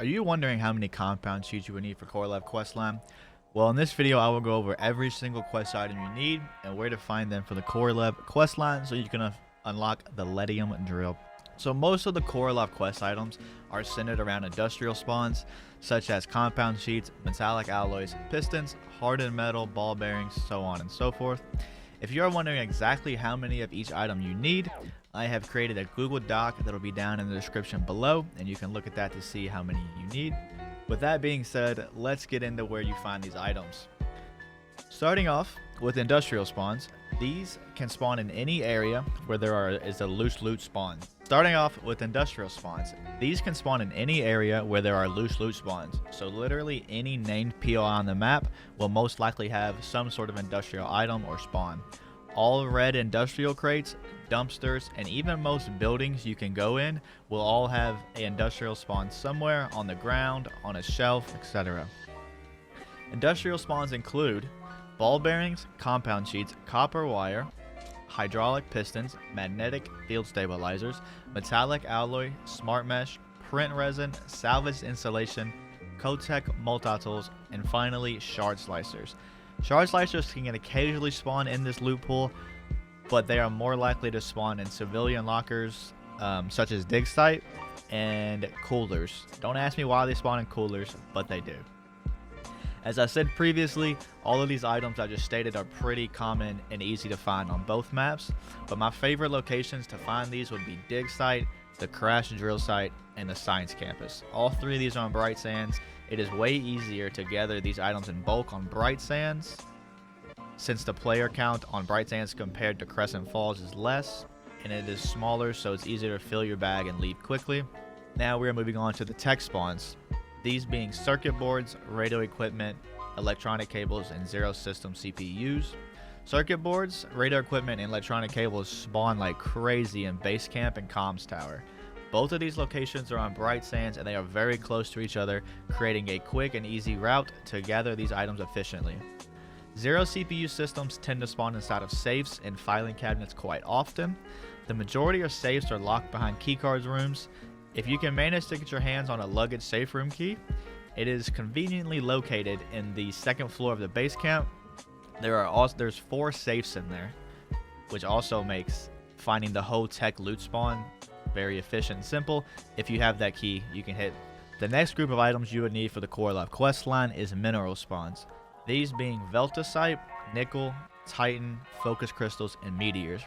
Are you wondering how many compound sheets you would need for Korolev questline? Well, in this video, I will go over every single quest item you need and where to find them for the Korolev questline so you can unlock the Ledium drill. So most of the Korolev quest items are centered around industrial spawns, such as compound sheets, metallic alloys, pistons, hardened metal, ball bearings, so on and so forth. If you are wondering exactly how many of each item you need, I have created a Google Doc that will be down in the description below, and you can look at that to see how many you need. With that being said, let's get into where you find these items. Starting off with industrial spawns, these can spawn in any area where there is a loose loot spawn. Starting off with industrial spawns, these can spawn in any area where there are loose loot spawns. So literally any named POI on the map will most likely have some sort of industrial item or spawn. All red industrial crates, dumpsters, and even most buildings you can go in will all have an industrial spawn somewhere on the ground, on a shelf, etc. Industrial spawns include ball bearings, compound sheets, copper wire, hydraulic pistons, magnetic field stabilizers, metallic alloy, smart mesh, print resin, salvaged insulation, Kotech multi-tools, and finally shard slicers. Shard slicers can occasionally spawn in this loot pool, but they are more likely to spawn in civilian lockers such as dig site and coolers. Don't ask me why they spawn in coolers, but they do. As I said previously, all of these items I just stated are pretty common and easy to find on both maps, but my favorite locations to find these would be dig site, the crash drill site, and the science campus. All three of these are on Bright Sands. It is way easier to gather these items in bulk on Bright Sands, since the player count on Bright Sands compared to Crescent Falls is less, and it is smaller, so it's easier to fill your bag and leave quickly. Now we are moving on to the tech spawns, these being circuit boards, radio equipment, electronic cables, and zero system CPUs. Circuit boards, radio equipment, and electronic cables spawn like crazy in base camp and comms tower. Both of these locations are on Bright Sands and they are very close to each other, creating a quick and easy route to gather these items efficiently. Zero CPU systems tend to spawn inside of safes and filing cabinets quite often. The majority of safes are locked behind keycards rooms. If you can manage to get your hands on a luggage safe room key, it is conveniently located in the second floor of the base camp. There's 4 safes in there, which also makes finding the whole tech loot spawn very efficient and simple. If you have that key, you can hit. The next group of items you would need for the Korolev questline is mineral spawns. These being Veltacite, nickel, titan, focus crystals, and meteors.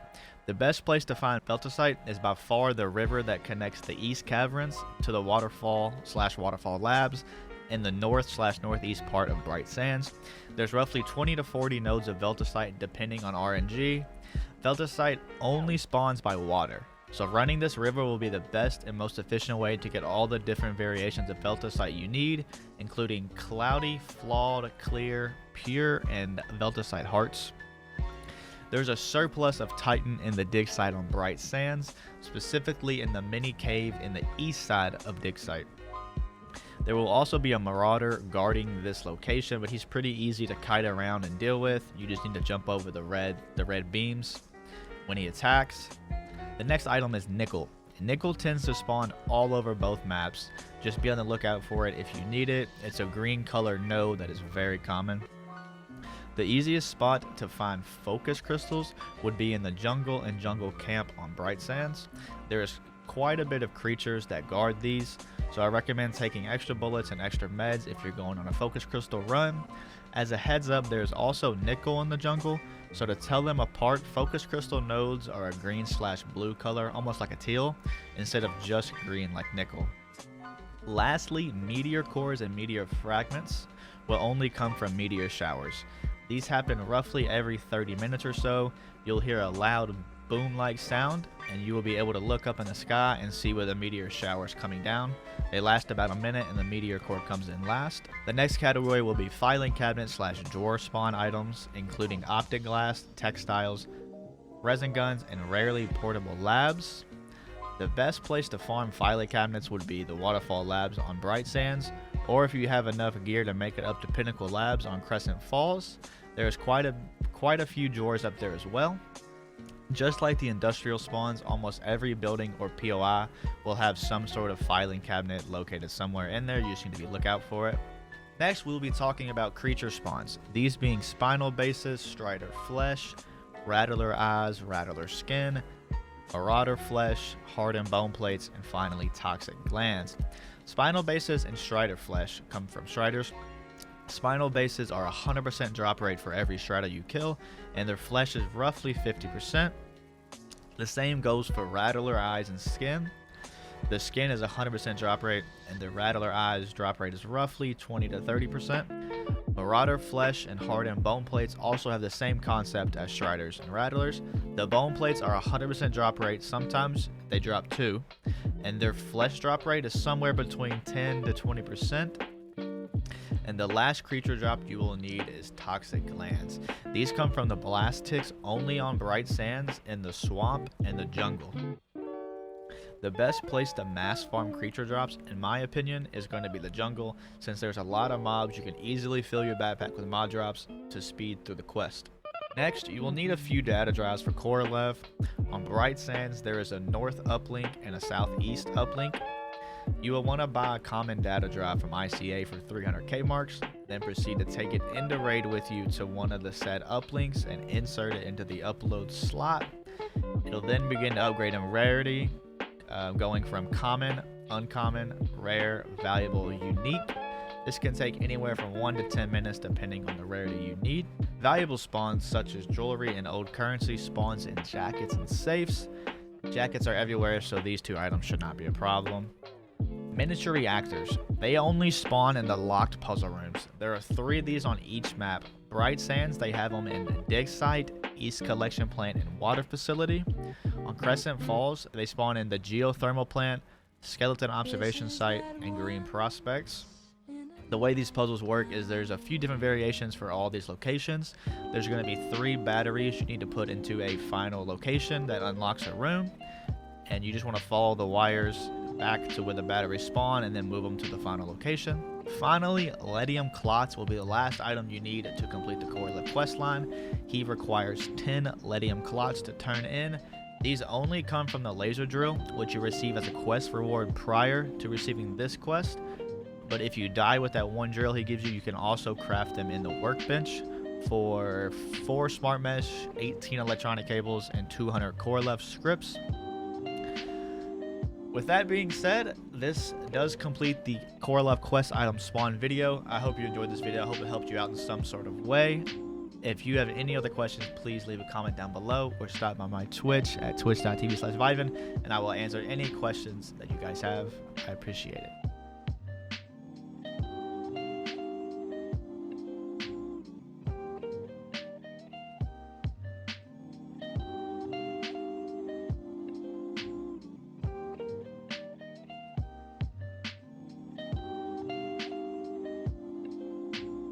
The best place to find Veltacite is by far the river that connects the East Caverns to the waterfall/waterfall labs in the north/northeast part of Bright Sands. There's roughly 20 to 40 nodes of Veltacite depending on RNG. Veltacite only spawns by water, so running this river will be the best and most efficient way to get all the different variations of Veltacite you need, including cloudy, flawed, clear, pure, and Veltacite hearts. There's a surplus of Titan in the dig site on Bright Sands, specifically in the mini cave in the east side of dig site. There will also be a marauder guarding this location, but he's pretty easy to kite around and deal with. You just need to jump over the red beams when he attacks. The next item is nickel. Nickel tends to spawn all over both maps. Just be on the lookout for it if you need it. It's a green colored node that is very common. The easiest spot to find focus crystals would be in the jungle and jungle camp on Bright Sands. There is quite a bit of creatures that guard these, so I recommend taking extra bullets and extra meds if you're going on a focus crystal run. As a heads up, there's also nickel in the jungle, so to tell them apart, focus crystal nodes are a green/blue color, almost like a teal, instead of just green like nickel. Lastly, meteor cores and meteor fragments will only come from meteor showers. These happen roughly every 30 minutes or so. You'll hear a loud boom-like sound, and you will be able to look up in the sky and see where the meteor shower is coming down. They last about a minute, and the meteor core comes in last. The next category will be filing cabinet/drawer spawn items, including optic glass, textiles, resin guns, and rarely portable labs. The best place to farm filing cabinets would be the waterfall labs on Bright Sands, or if you have enough gear to make it up to Pinnacle Labs on Crescent Falls. There's quite a few drawers up there as well. Just like the industrial spawns, almost every building or POI will have some sort of filing cabinet located somewhere in there. You just need to be lookout for it. Next, we'll be talking about creature spawns, these being spinal bases, strider flesh, rattler eyes, rattler skin, marauder flesh, hardened bone plates, and finally toxic glands. Spinal bases and strider flesh come from striders. Spinal bases are 100% drop rate for every strider you kill, and their flesh is roughly 50%. The same goes for rattler eyes and skin. The skin is 100% drop rate, and the rattler eyes drop rate is roughly 20 to 30%. Marauder flesh and hardened bone plates also have the same concept as striders and rattlers. The bone plates are 100% drop rate, sometimes they drop too, and their flesh drop rate is somewhere between 10 to 20%. And the last creature drop you will need is toxic glands. These come from the blast ticks only on bright sands, in the swamp, and the jungle. The best place to mass farm creature drops, in my opinion, is going to be the jungle, since there's a lot of mobs. You can easily fill your backpack with mod drops to speed through the quest. Next, you will need a few data drives for Korolev. On bright sands, there is a north uplink and a southeast uplink. You will want to buy a common data drive from ICA for 300k marks, then proceed to take it into raid with you to one of the said uplinks and insert it into the upload slot. It'll then begin to upgrade in rarity, going from common, uncommon, rare, valuable, unique. This can take anywhere from 1 to 10 minutes depending on the rarity you need. Valuable spawns such as jewelry and old currency spawns in jackets and safes. Jackets are everywhere, so these two items should not be a problem. Miniature reactors. They only spawn in the locked puzzle rooms. There are 3 of these on each map. Bright Sands, they have them in the dig site, East Collection Plant, and water facility. On Crescent Falls, they spawn in the geothermal plant, skeleton observation site, and green prospects. The way these puzzles work is there's a few different variations for all these locations. There's going to be 3 batteries you need to put into a final location that unlocks a room, and you just want to follow the wires back to where the batteries spawn and then move them to the final location. Finally, Ledium Clots will be the last item you need to complete the Korolev questline. He requires 10 Ledium Clots to turn in. These only come from the laser drill, which you receive as a quest reward prior to receiving this quest. But if you die with that one drill he gives you, you can also craft them in the workbench for 4 smart mesh, 18 electronic cables, and 200 Korolev scripts. With that being said, this does complete the Korolev quest item spawn video. I hope you enjoyed this video. I hope it helped you out in some sort of way. If you have any other questions, please leave a comment down below or stop by my Twitch at twitch.tv/Vivin, and I will answer any questions that you guys have. I appreciate it.